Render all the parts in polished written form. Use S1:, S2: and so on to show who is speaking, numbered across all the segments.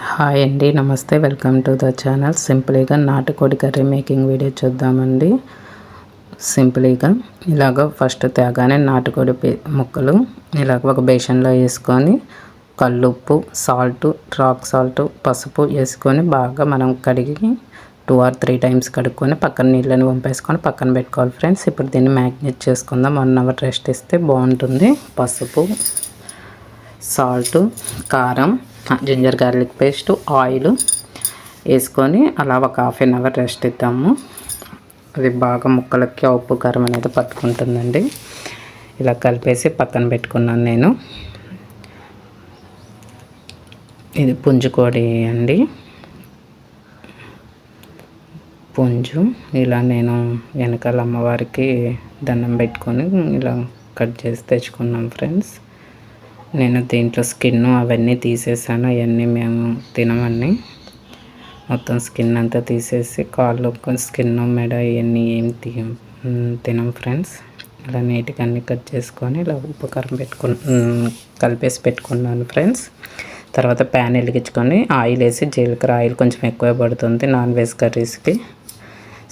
S1: Hi అండి, నమస్తే. Welcome to the channel. సింపుల్గా నాటుకోడి కర్రీ మేకింగ్ వీడియో చూద్దామండి. సింపుల్గా ఇలాగ ఫస్ట్ తేగానే నాటుకోడి ముక్కలు ఇలాగ ఒక బేషన్లో వేసుకొని కల్లుప్పు, సాల్ట్, రాక్ సాల్ట్, పసుపు వేసుకొని బాగా మనం కడిగి 2 or 3 times కడుక్కొని పక్కన నీళ్ళని వంపేసుకొని పక్కన పెట్టుకోవాలి ఫ్రెండ్స్. ఇప్పుడు దీన్ని మ్యాగ్నేట్ చేసుకుందాం. 1 hour రెస్ట్ ఇస్తే బాగుంటుంది. పసుపు, సాల్ట్, కారం, జింజర్ గార్లిక్ పేస్ట్, ఆయిల్ వేసుకొని అలా ఒక 1/2 hour రెస్ట్ ఇద్దాము. అది బాగా ముక్కలకి ఉప్పు కారం అనేది పట్టుకుంటుందండి. ఇలా కలిపేసి పక్కన పెట్టుకున్నాను నేను. ఇది పుంజుకోడి అండి, పుంజు. ఇలా నేను వెనకాల అమ్మవారికి దండం పెట్టుకొని ఇలా కట్ చేసి తెచ్చుకున్నాం ఫ్రెండ్స్. నేను దీంట్లో స్కిన్ అవన్నీ తీసేసాను. అవన్నీ మేము తినమని మొత్తం స్కిన్ అంతా తీసేసి కాళ్ళు స్కిన్, మెడ ఇవన్నీ ఏం తినం ఫ్రెండ్స్. ఇలా నీట్గా అన్నీ కట్ చేసుకొని ఇలా ఉప్పు కారం కలిపేసి పెట్టుకున్నాను ఫ్రెండ్స్. తర్వాత ప్యాన్ వెలిగించుకొని ఆయిల్ వేసి, జీలకర్ర ఆయిల్ కొంచెం ఎక్కువ పడుతుంది నాన్ వెజ్ కర్రీస్కి.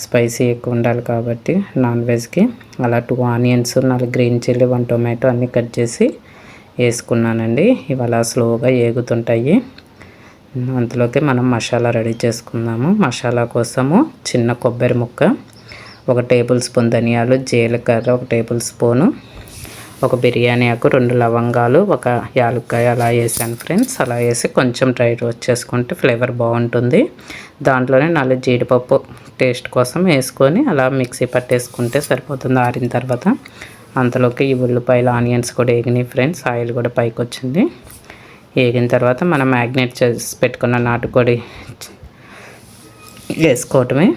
S1: స్పైసీ ఎక్కువ ఉండాలి కాబట్టి నాన్ వెజ్కి. అలా 2 onions, 4 గ్రీన్ చిల్లీ, 1 tomato అన్నీ కట్ చేసి వేసుకున్నానండి. ఇవాళ స్లోగా ఏగుతుంటాయి. అంతలోకి మనం మసాలా రెడీ చేసుకుందాము. మసాలా కోసము చిన్న కొబ్బరి ముక్క, 1 tablespoon ధనియాలు, జీలకర్ర 1 tablespoon, 1 బిర్యానీ ఆకు, 2 లవంగాలు, 1 యాలక్కాయ అలా వేసాను ఫ్రెండ్స్. అలా వేసి కొంచెం డ్రై రోస్ట్ చేసుకుంటే ఫ్లేవర్ బాగుంటుంది. దాంట్లోనే 4 జీడిపప్పు టేస్ట్ కోసం వేసుకొని అలా మిక్సీ పట్టేసుకుంటే సరిపోతుంది ఆరిన తర్వాత. అంతలోకి ఈ ఉల్లిపాయలు, ఆనియన్స్ కూడా వేగినాయి ఫ్రెండ్స్. ఆయిల్ కూడా పైకి వచ్చింది. వేగిన తర్వాత మనం మ్యాగ్నేట్ చేసి పెట్టుకున్న నాటుకోడి వేసుకోవటమే.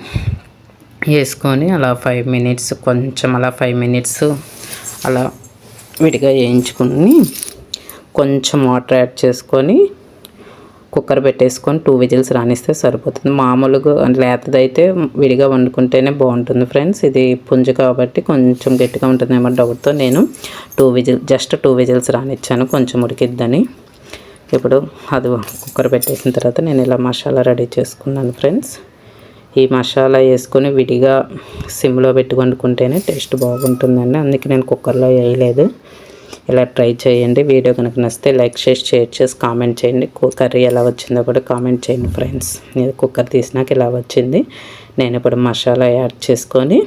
S1: వేసుకొని అలా 5 minutes, కొంచెం అలా 5 minutes అలా విడిగా వేయించుకుని కొంచెం వాటర్ యాడ్ చేసుకొని కుక్కర్ పెట్టేసుకొని 2 whistles రానిస్తే సరిపోతుంది. మామూలుగా లేతదైతే విడిగా వండుకుంటేనే బాగుంటుంది ఫ్రెండ్స్. ఇది పుంజు కాబట్టి కొంచెం గట్టిగా ఉంటుందేమో డౌట్తో నేను జస్ట్ 2 whistles రానిచ్చాను కొంచెం ఉడికిద్దని. ఇప్పుడు అది కుక్కర్ పెట్టేసిన తర్వాత నేను ఇలా మసాలా రెడీ చేసుకున్నాను ఫ్రెండ్స్. ఈ మసాలా వేసుకొని విడిగా సిమ్లో పెట్టి వండుకుంటేనే టేస్ట్ బాగుంటుందండి. అందుకే నేను కుక్కర్లో వేయలేదు. ఇలా ట్రై చేయండి. వీడియో కనుక నచ్చితే లైక్ చేసి, షేర్ చేసి, కామెంట్ చేయండి. కర్రీ ఎలా వచ్చిందో కూడా కామెంట్ చేయండి ఫ్రెండ్స్. నేను కుక్కర్ తీసినాక ఇలా వచ్చింది. నేను ఇప్పుడు మసాలా యాడ్ చేసుకొని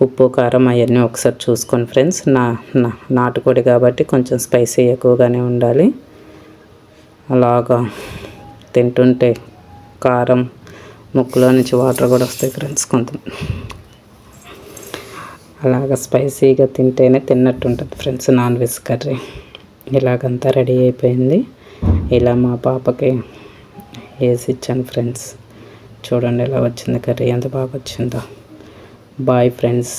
S1: ఉప్పు, కారం అవన్నీ ఒకసారి చూసుకోండి ఫ్రెండ్స్. నాటుకోడి కాబట్టి కొంచెం స్పైసీ ఎక్కువగానే ఉండాలి. అలాగా తింటుంటే కారం ముక్కులో నుంచి వాటర్ కూడా వస్తాయి ఫ్రెండ్స్. అలాగ స్పైసీగా తింటేనే తిన్నట్టు ఉంటుంది ఫ్రెండ్స్ నాన్ వెజ్ కర్రీ. ఇలాగంతా రెడీ అయిపోయింది. ఇలా మా పాపకి వేసి ఇచ్చాను ఫ్రెండ్స్. చూడండి ఎలా వచ్చింది కర్రీ, ఎంత బాగా వచ్చిందో. Bye friends.